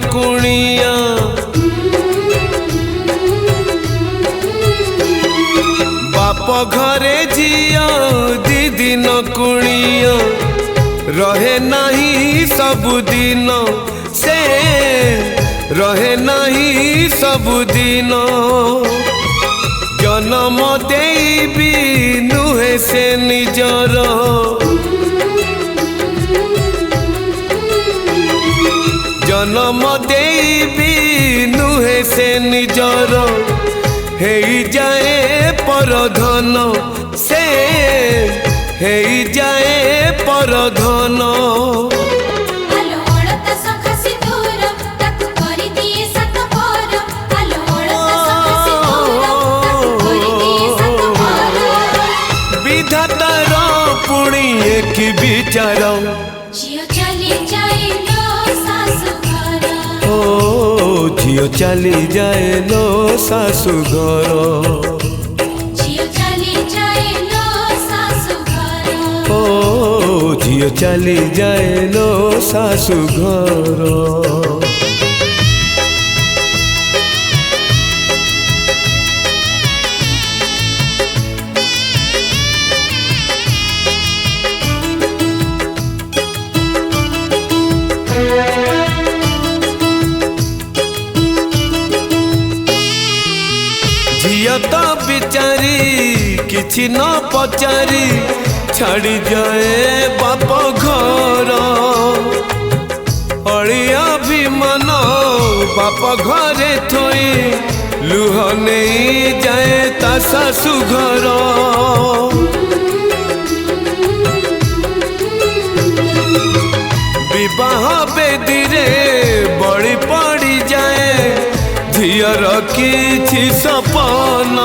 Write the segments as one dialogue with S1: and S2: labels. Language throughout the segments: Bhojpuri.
S1: कुणिया बाप घरे झिया दी दिन कुणिया रहे नहीं सबुदिन से रहे नहीं सबुदिन जन्म देवी नुहे से निजर जन्म देवी नुहे से निजर हे जाए परधन से हे जाए परधन विधातार पुणी एक विचार झियो चली जाए लो सासु घर झियो चली जाए लो सासु घर झियो तो बिचारी किछि न पचारी छाड़ी जाए बाप घर अड़िया भी मन बाप घरे थोई लुह नहीं जाए ता सासु घर विवाह बेदी रे बड़ी पड़ी जाए झियर किछि सपन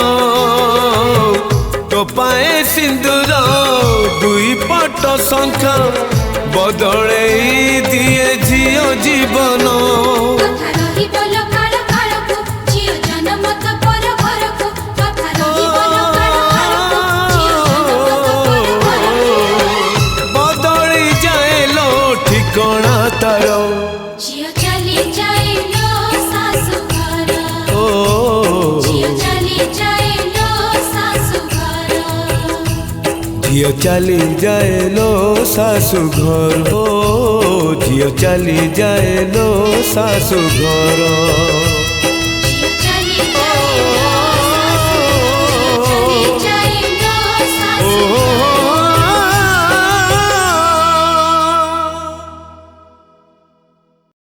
S1: तो पाए सिंदूर दुई पट शंखा बदले दिए झियो जीवन बदली जाए लो ठिकाना तार झियो चली जाए लो सासु घर हो झियो चली जाए लो सासु घर।